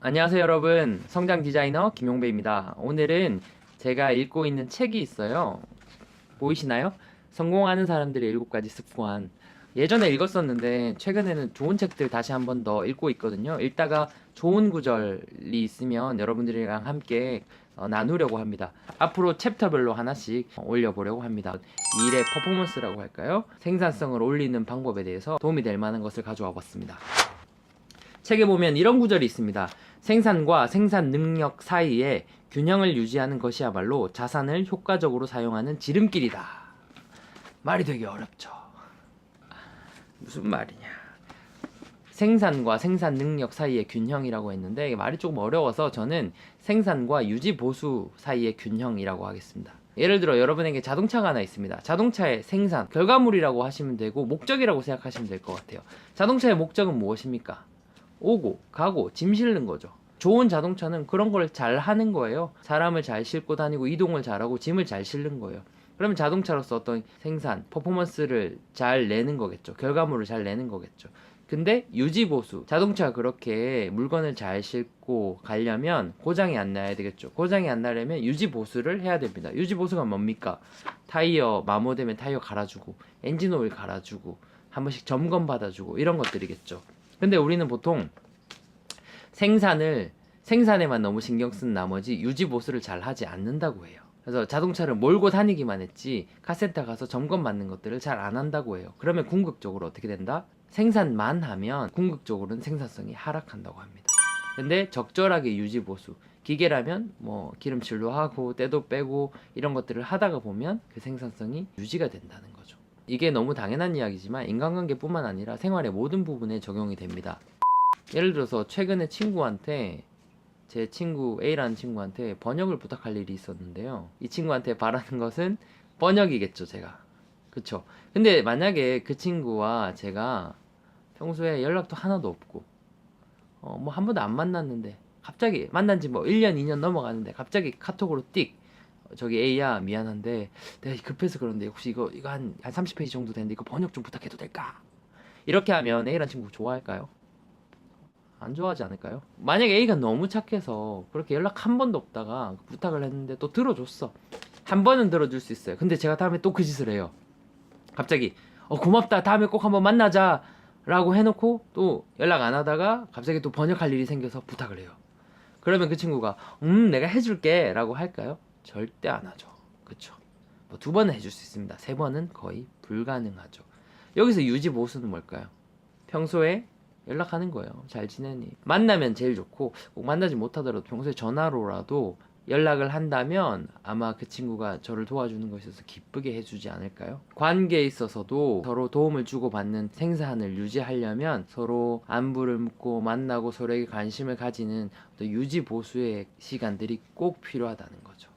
안녕하세요 여러분, 성장 디자이너 김용배입니다. 오늘은 제가 읽고 있는 책이 있어요. 보이시나요? 성공하는 사람들의 7가지 습관. 예전에 읽었었는데 최근에는 좋은 책들 다시 한 번 더 읽고 있거든요. 읽다가 좋은 구절이 있으면 여러분들이랑 함께 나누려고 합니다. 앞으로 챕터별로 하나씩 올려보려고 합니다. 일의 퍼포먼스라고 할까요? 생산성을 올리는 방법에 대해서 도움이 될 만한 것을 가져와 봤습니다. 책에 보면 이런 구절이 있습니다. 생산과 생산 능력 사이에 균형을 유지하는 것이야말로 자산을 효과적으로 사용하는 지름길이다. 말이 되게 어렵죠. 무슨 말이냐. 생산과 생산 능력 사이의 균형이라고 했는데 말이 조금 어려워서 저는 생산과 유지 보수 사이의 균형이라고 하겠습니다. 예를 들어 여러분에게 자동차가 하나 있습니다. 자동차의 생산, 결과물이라고 하시면 되고 목적이라고 생각하시면 될 것 같아요. 자동차의 목적은 무엇입니까? 오고 가고 짐 실는 거죠. 좋은 자동차는 그런 걸 잘 하는 거예요. 사람을 잘 싣고 다니고 이동을 잘하고 짐을 잘 실는 거예요. 그러면 자동차로서 어떤 생산, 퍼포먼스를 잘 내는 거겠죠. 결과물을 잘 내는 거겠죠. 근데 유지보수, 자동차가 그렇게 물건을 잘 싣고 가려면 고장이 안 나야 되겠죠. 고장이 안 나려면 유지보수를 해야 됩니다. 유지보수가 뭡니까? 타이어 마모되면 타이어 갈아주고 엔진 오일 갈아주고 한 번씩 점검 받아주고 이런 것들이겠죠. 근데 우리는 보통 생산에만 너무 신경 쓴 나머지 유지 보수를 잘 하지 않는다고 해요. 그래서 자동차를 몰고 다니기만 했지 카센터 가서 점검 받는 것들을 잘 안 한다고 해요. 그러면 궁극적으로 어떻게 된다? 생산만 하면 궁극적으로는 생산성이 하락한다고 합니다. 근데 적절하게 유지 보수, 기계라면 뭐 기름칠도 하고 때도 빼고 이런 것들을 하다가 보면 그 생산성이 유지가 된다는 거죠. 이게 너무 당연한 이야기지만 인간관계뿐만 아니라 생활의 모든 부분에 적용이 됩니다. 예를 들어서 최근에 제 친구 A라는 친구한테 번역을 부탁할 일이 있었는데요. 이 친구한테 바라는 것은 번역이겠죠, 제가. 그쵸? 근데 만약에 그 친구와 제가 평소에 연락도 하나도 없고 뭐 한 번도 안 만났는데 갑자기 만난 지 뭐 1년, 2년 넘어가는데 갑자기 카톡으로 띡 저기 A야 미안한데 내가 급해서 그런데 혹시 이거 한 30페이지 정도 되는데 이거 번역 좀 부탁해도 될까? 이렇게 하면 A라는 친구 좋아할까요? 안 좋아하지 않을까요? 만약에 A가 너무 착해서 그렇게 연락 한 번도 없다가 부탁을 했는데 또 들어줬어. 한 번은 들어줄 수 있어요. 근데 제가 다음에 또 그 짓을 해요. 갑자기 고맙다 다음에 꼭 한번 만나자 라고 해놓고 또 연락 안 하다가 갑자기 또 번역할 일이 생겨서 부탁을 해요. 그러면 그 친구가 내가 해줄게 라고 할까요? 절대 안 하죠. 그쵸? 뭐 2번은 해줄 수 있습니다. 3번은 거의 불가능하죠. 여기서 유지 보수는 뭘까요? 평소에 연락하는 거예요. 잘 지내니? 만나면 제일 좋고 꼭 만나지 못하더라도 평소에 전화로라도 연락을 한다면 아마 그 친구가 저를 도와주는 것에 있어서 기쁘게 해주지 않을까요? 관계에 있어서도 서로 도움을 주고받는 생산을 유지하려면 서로 안부를 묻고 만나고 서로에게 관심을 가지는 유지 보수의 시간들이 꼭 필요하다는 거죠.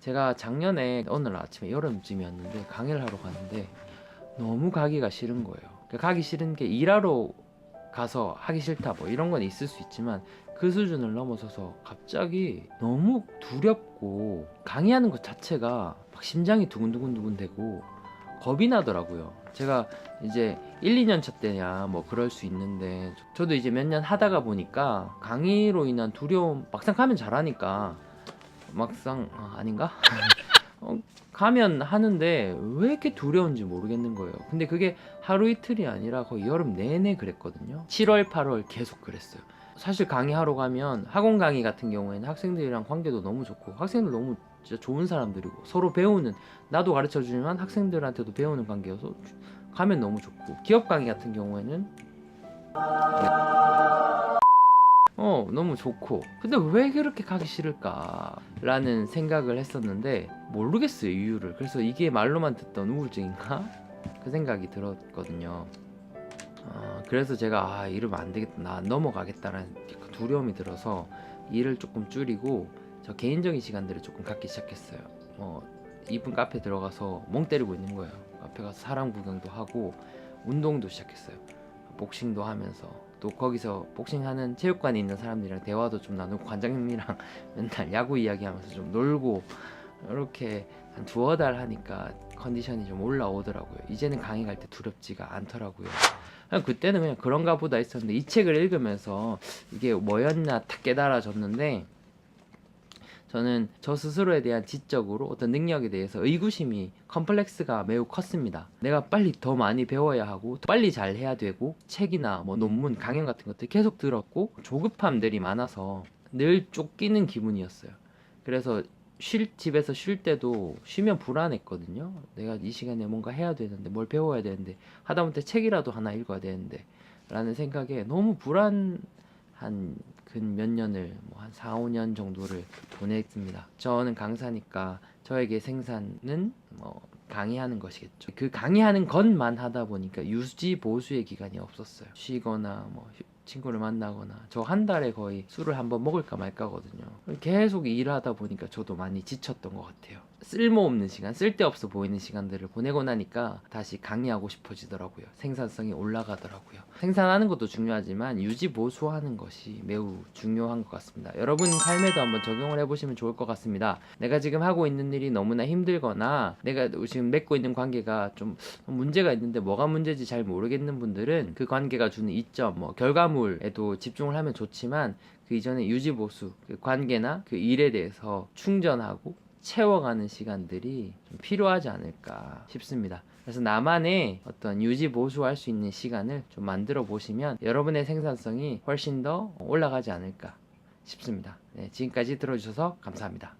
제가 작년에 오늘 아침에 여름쯤이었는데 강의를 하러 갔는데 너무 가기가 싫은 거예요. 가기 싫은 게 일하러 가서 하기 싫다 뭐 이런 건 있을 수 있지만 그 수준을 넘어서서 갑자기 너무 두렵고 강의하는 것 자체가 막 심장이 두근두근 되고 겁이 나더라고요. 제가 이제 1, 2년 차 때냐 뭐 그럴 수 있는데 저도 이제 몇 년 하다가 보니까 강의로 인한 두려움 막상 가면 잘하니까 막상 아닌가? 가면 하는데 왜 이렇게 두려운지 모르겠는 거예요. 근데 그게 하루 이틀이 아니라 거의 여름 내내 그랬거든요. 7월, 8월 계속 그랬어요. 사실 강의하러 가면 학원 강의 같은 경우에는 학생들이랑 관계도 너무 좋고 학생들 너무 진짜 좋은 사람들이고 서로 배우는, 나도 가르쳐주지만 학생들한테도 배우는 관계여서 가면 너무 좋고, 기업 강의 같은 경우에는 너무 좋고, 근데 왜 그렇게 가기 싫을까 라는 생각을 했었는데 모르겠어요, 이유를. 그래서 이게 말로만 듣던 우울증인가? 그 생각이 들었거든요. 그래서 제가 이러면 안 되겠다, 나 넘어가겠다라는 두려움이 들어서 일을 조금 줄이고 저 개인적인 시간들을 조금 갖기 시작했어요. 이쁜 카페 들어가서 멍 때리고 있는 거예요. 카페 가서 사람 구경도 하고 운동도 시작했어요. 복싱도 하면서 또 거기서 복싱하는 체육관에 있는 사람들이랑 대화도 좀 나누고 관장님이랑 맨날 야구 이야기하면서 좀 놀고, 이렇게 한 2-3달 하니까 컨디션이 좀 올라오더라고요. 이제는 강의 갈 때 두렵지가 않더라고요. 그때는 그냥 그런가 보다 했었는데 이 책을 읽으면서 이게 뭐였나 딱 깨달아졌는데, 저는 저 스스로에 대한 지적으로 어떤 능력에 대해서 의구심이, 컴플렉스가 매우 컸습니다. 내가 빨리 더 많이 배워야 하고 빨리 잘 해야 되고, 책이나 뭐 논문, 강연 같은 것들 계속 들었고, 조급함들이 많아서 늘 쫓기는 기분이었어요. 그래서 집에서 쉴 때도 쉬면 불안했거든요. 내가 이 시간에 뭔가 해야 되는데, 뭘 배워야 되는데, 하다못해 책이라도 하나 읽어야 되는데 라는 생각에 너무 불안한 근 몇 년을, 뭐 한 4, 5년 정도를 보냈습니다. 저는 강사니까 저에게 생산은 뭐 강의하는 것이겠죠. 그 강의하는 것만 하다 보니까 유지 보수의 기간이 없었어요. 쉬거나 뭐 친구를 만나거나. 저 한 달에 거의 술을 한번 먹을까 말까거든요. 계속 일하다 보니까 저도 많이 지쳤던 것 같아요. 쓸모없는 시간, 쓸데없어 보이는 시간들을 보내고 나니까 다시 강의하고 싶어지더라고요. 생산성이 올라가더라고요. 생산하는 것도 중요하지만 유지 보수하는 것이 매우 중요한 것 같습니다. 여러분 삶에도 한번 적용을 해보시면 좋을 것 같습니다. 내가 지금 하고 있는 일이 너무나 힘들거나 내가 지금 맺고 있는 관계가 좀 문제가 있는데 뭐가 문제인지 잘 모르겠는 분들은 그 관계가 주는 이점, 뭐 결과물에도 집중을 하면 좋지만 그 이전에 유지 보수, 그 관계나 그 일에 대해서 충전하고 채워가는 시간들이 좀 필요하지 않을까 싶습니다. 그래서 나만의 어떤 유지 보수할 수 있는 시간을 좀 만들어 보시면 여러분의 생산성이 훨씬 더 올라가지 않을까 싶습니다. 네, 지금까지 들어주셔서 감사합니다.